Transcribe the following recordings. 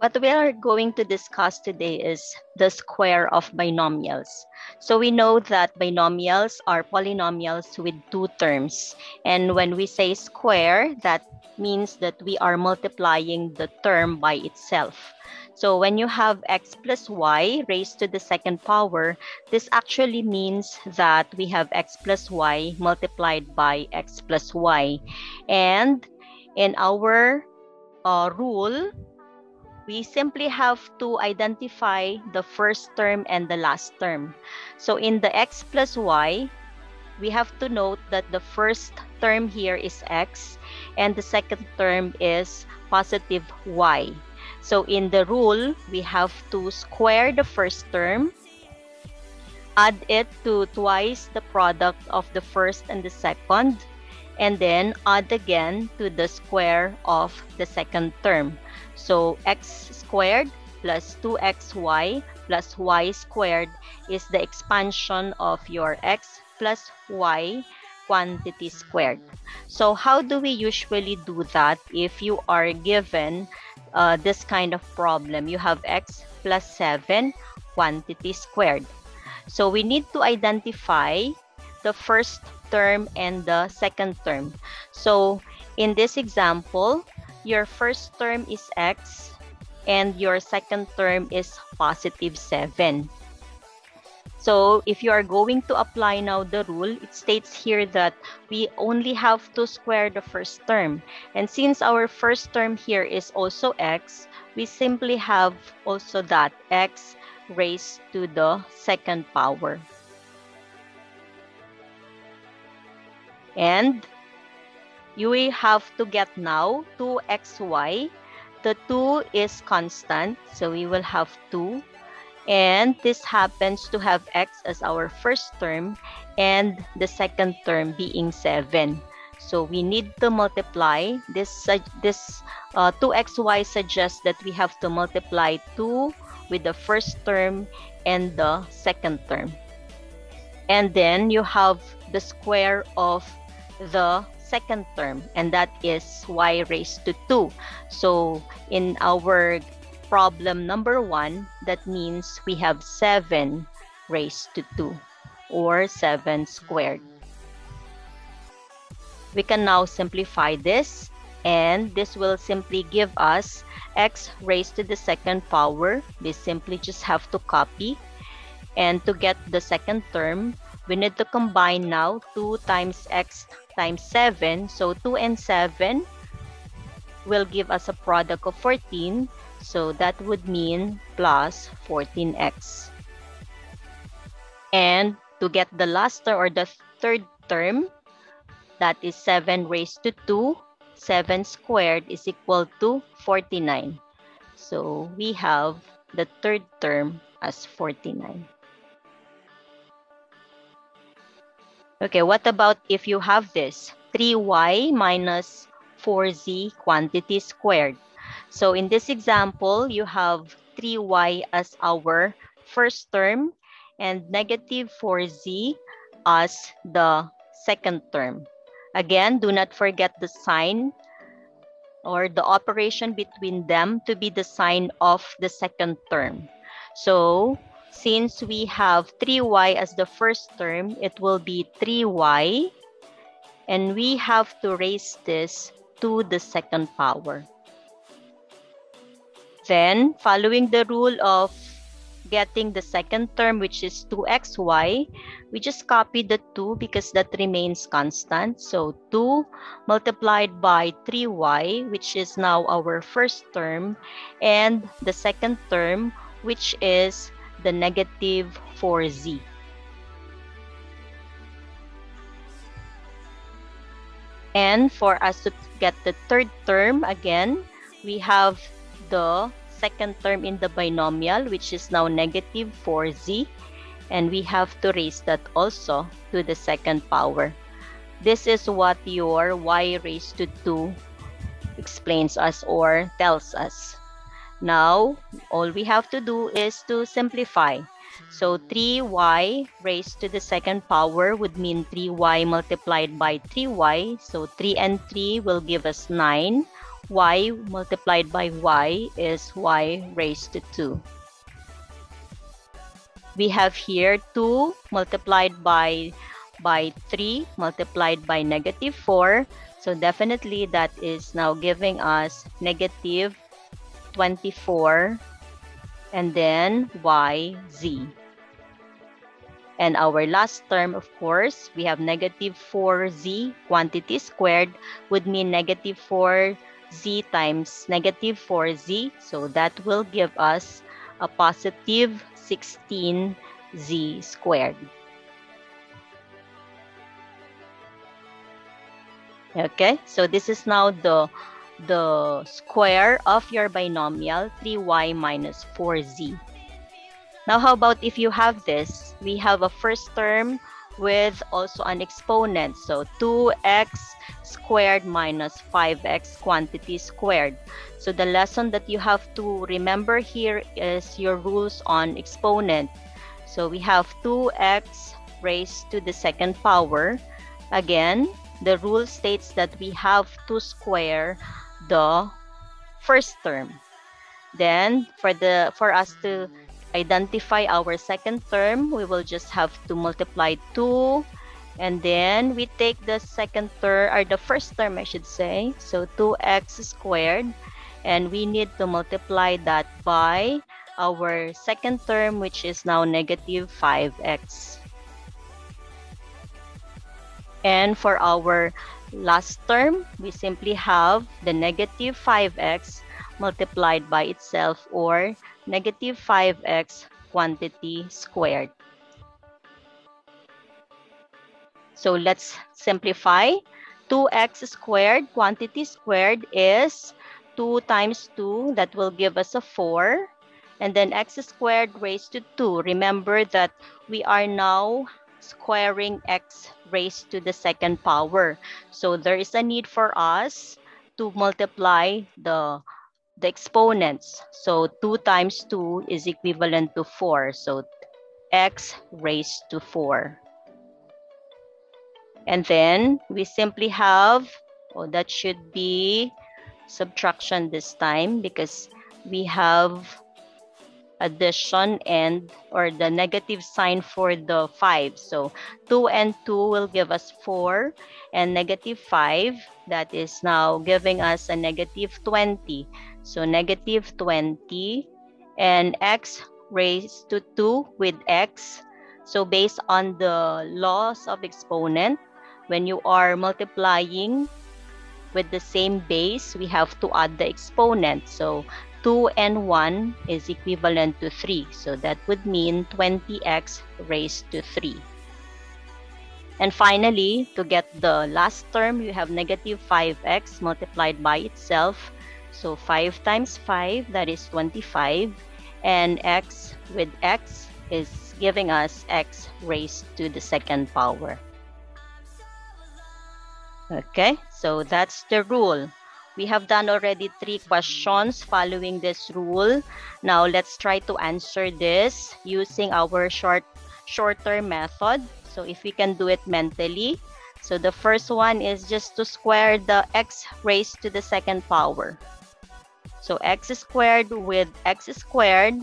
What we are going to discuss today is the square of binomials. So we know that binomials are polynomials with two terms. And when we say square, that means that we are multiplying the term by itself. So when you have x plus y raised to the second power, this actually means that we have x plus y multiplied by x plus y. And in our rule, we simply have to identify the first term and the last term. So in the x plus y, we have to note that the first term here is x and the second term is positive y. So in the rule, we have to square the first term, add it to twice the product of the first and the second, and then add again to the square of the second term. So x squared plus 2xy plus y squared is the expansion of your x plus y quantity squared. So how do we usually do that if you are given this kind of problem? You have x plus 7 quantity squared. So we need to identify the first term and the second term. So in this example, your first term is x and your second term is positive 7. So if you are going to apply now the rule, it states here that we only have to square the first term. And since our first term here is also x, we simply have also that x raised to the second power. And you will have to get now 2xy. The 2 is constant, so we will have 2. And this happens to have x as our first term and the second term being 7. So we need to multiply. This 2xy suggests that we have to multiply 2 with the first term and the second term. And then you have the square of the second term, and that is y raised to 2. So in our problem number 1, that means we have 7 raised to 2, or 7 squared. We can now simplify this, and this will simply give us x raised to the second power. We simply just have to copy. And to get the second term, we need to combine now 2 times x times 7. So 2 and 7 will give us a product of 14. So that would mean plus 14x. And to get the last term or the third term, that is 7 raised to 2. 7 squared is equal to 49. So we have the third term as 49. Okay, what about if you have this 3y minus 4z quantity squared? So in this example, you have 3y as our first term and negative 4z as the second term. Again, do not forget the sign or the operation between them to be the sign of the second term. So since we have 3y as the first term, it will be 3y, and we have to raise this to the second power. Then, following the rule of getting the second term, which is 2xy, we just copy the 2 because that remains constant. So 2 multiplied by 3y, which is now our first term, and the second term, which is the negative 4z. And for us to get the third term, again, we have the second term in the binomial, which is now negative 4z. And we have to raise that also to the second power. This is what your y raised to 2 explains us or tells us. Now, all we have to do is to simplify. So 3y raised to the second power would mean 3y multiplied by 3y. So 3 and 3 will give us 9. y multiplied by y is y raised to 2. We have here 2 multiplied by 3 multiplied by negative 4. So definitely that is now giving us negative 24 and then yz. And our last term, of course, we have negative 4z quantity squared would mean negative 4z times negative 4z. So that will give us a positive 16z squared. Okay, so this is now the square of your binomial 3y minus 4z. Now, how about if you have this? We have a first term with also an exponent. So 2x squared minus 5x quantity squared. So the lesson that you have to remember here is your rules on exponent. So we have 2x raised to the second power. Again, the rule states that we have to square the first term. Then for us to identify our second term, we will just have to multiply 2, and then we take the second term, or the first term I should say, so 2x squared, and we need to multiply that by our second term, which is now negative 5x. And for our last term, we simply have the negative 5x multiplied by itself, or negative 5x quantity squared. So let's simplify. 2x squared quantity squared is 2 times 2. That will give us a 4. And then x squared raised to 2. Remember that we are now squaring x raised to the second power. So there is a need for us to multiply the exponents. So 2 times 2 is equivalent to 4. So x raised to 4. And then we simply have, that should be subtraction this time because we have addition and or the negative sign for the 5. So 2 and 2 will give us 4 and negative 5. That is now giving us a negative 20. So negative 20 and x raised to 2 with x. So based on the laws of exponent, when you are multiplying with the same base, we have to add the exponent. So 2 and 1 is equivalent to 3. So that would mean 20x raised to 3. And finally, to get the last term, you have negative 5x multiplied by itself. So 5 times 5, that is 25. And x with x is giving us x raised to the second power. Okay, so that's the rule. We have done already 3 questions following this rule. Now let's try to answer this using our shorter method. So if we can do it mentally. So the first one is just to square the x raised to the second power. So x squared with x squared.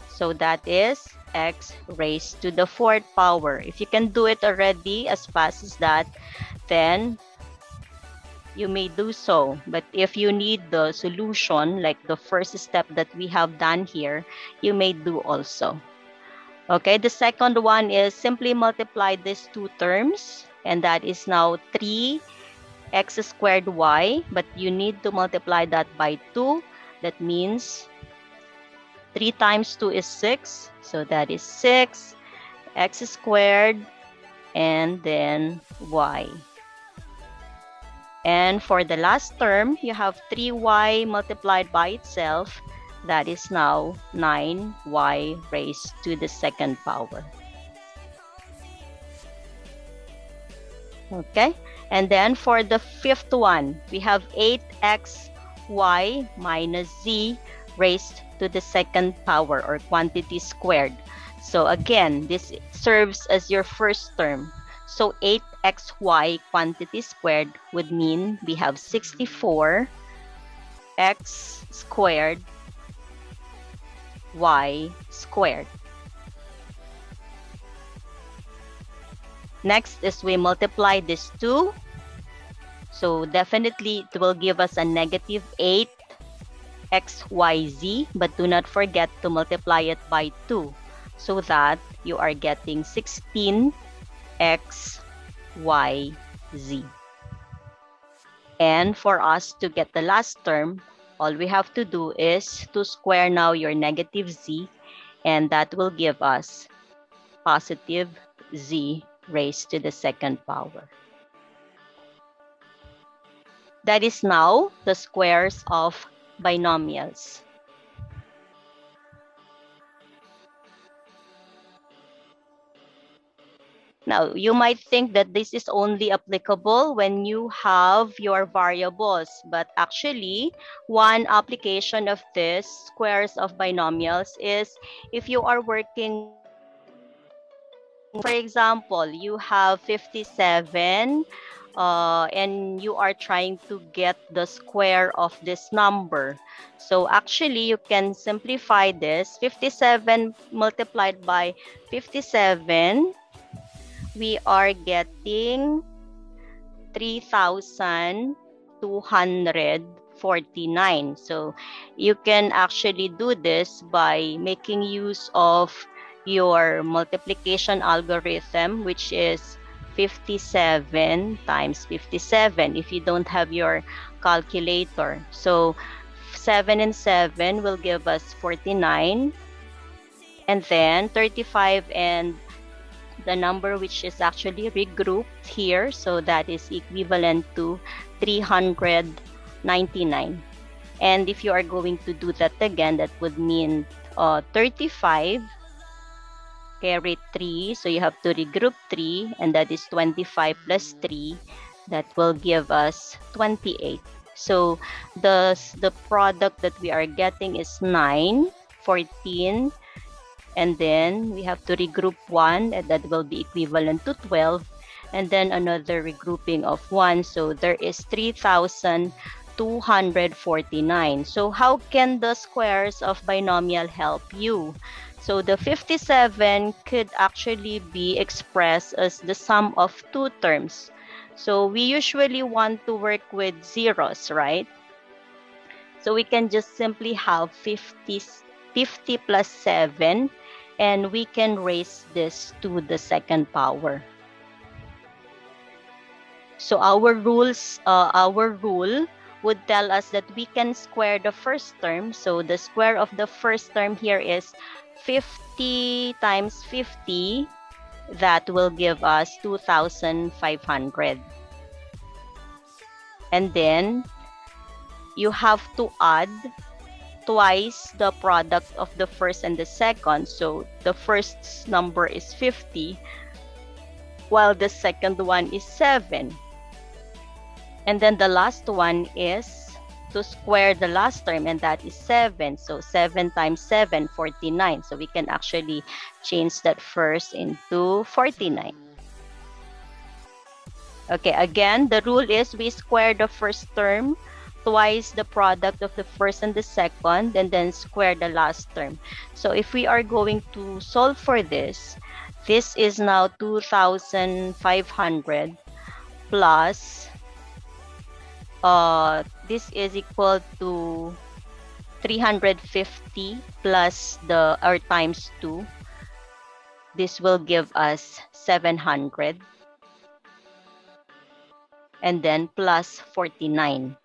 So that is x raised to the fourth power. If you can do it already as fast as that, then you may do so. But if you need the solution, like the first step that we have done here, you may do also. Okay, the second one is simply multiply these two terms, and that is now 3x squared y, but you need to multiply that by 2. That means 3 times 2 is 6, so that is 6, x squared, and then y. And for the last term, you have 3y multiplied by itself. That is now 9y raised to the second power. Okay, and then for the fifth one, we have 8xy minus z raised to the second power, or quantity squared. So again, this serves as your first term. So 8xy quantity squared would mean we have 64 x squared y squared. Next is we multiply these two. So definitely it will give us a negative 8xyz, but do not forget to multiply it by 2 so that you are getting 16xyz. And for us to get the last term, all we have to do is to square now your negative z, and that will give us positive z raised to the second power. That is now the squares of binomials. Now, you might think that this is only applicable when you have your variables, but actually, one application of this squares of binomials is if you are working, for example, you have 57 and you are trying to get the square of this number. So actually, you can simplify this. 57 multiplied by 57, we are getting 3,249. So you can actually do this by making use of your multiplication algorithm, which is 57 times 57 if you don't have your calculator. So 7 and 7 will give us 49, and then 35 and the number which is actually regrouped here, so that is equivalent to 399. And if you are going to do that again, that would mean 35 carry 3, so you have to regroup 3, and that is 25 plus 3, that will give us 28. So the product that we are getting is 9, 14, and then we have to regroup 1, and that will be equivalent to 12, and then another regrouping of 1, so there is 3,249. So how can the squares of binomial help you? So the 57 could actually be expressed as the sum of two terms. So we usually want to work with zeros, right? So we can just simply have 50 plus 7, and we can raise this to the second power. So our rule would tell us that we can square the first term. So the square of the first term here is 50 times 50. That will give us 2,500. And then you have to add twice the product of the first and the second. So the first number is 50, while the second one is 7. And then the last one is to square the last term, and that is 7. So 7 times 7, 49. So we can actually change that first into 49. Okay, again, the rule is we square the first term twice the product of the first and the second, and then square the last term. So if we are going to solve for this, this is now 2,500 plus this is equal to 350 plus or times 2. This will give us 700, and then plus 49.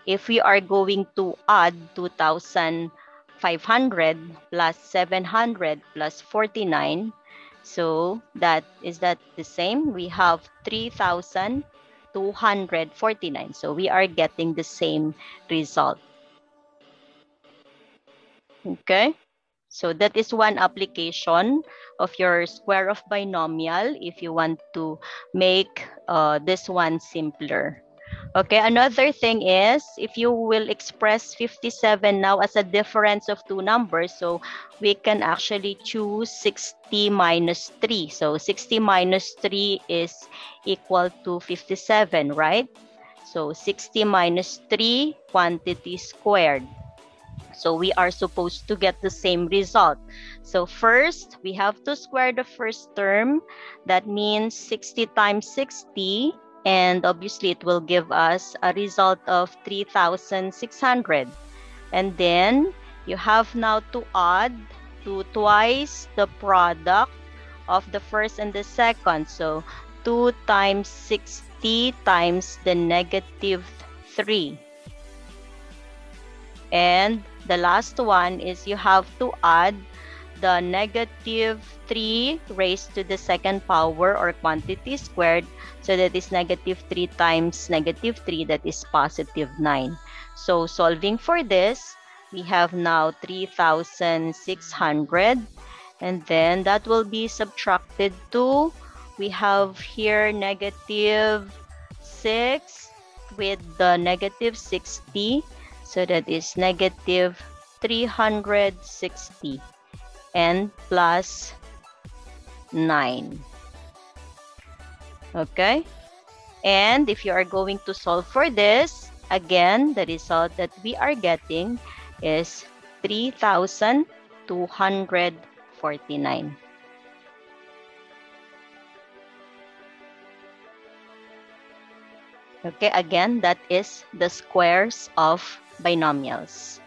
If we are going to add 2,500 plus 700 plus 49, so is that the same? We have 3,249. So we are getting the same result. Okay, so that is one application of your square of binomial if you want to make this one simpler. Okay, another thing is if you will express 57 now as a difference of two numbers, so we can actually choose 60 minus 3. So 60 minus 3 is equal to 57, right? So 60 minus 3, quantity squared. So we are supposed to get the same result. So first, we have to square the first term. That means 60 times 60. And obviously, it will give us a result of 3,600. And then, you have now to add to twice the product of the first and the second. So 2 times 60 times the negative 3. And the last one is you have to add the negative 3 raised to the second power or quantity squared. So that is negative 3 times negative 3, that is positive 9. So solving for this, we have now 3,600. And then that will be subtracted to, we have here negative 6 with the negative 60. So that is negative 360 and plus 9. Okay? And if you are going to solve for this, again, the result that we are getting is 3,249. Okay, again, that is the squares of binomials.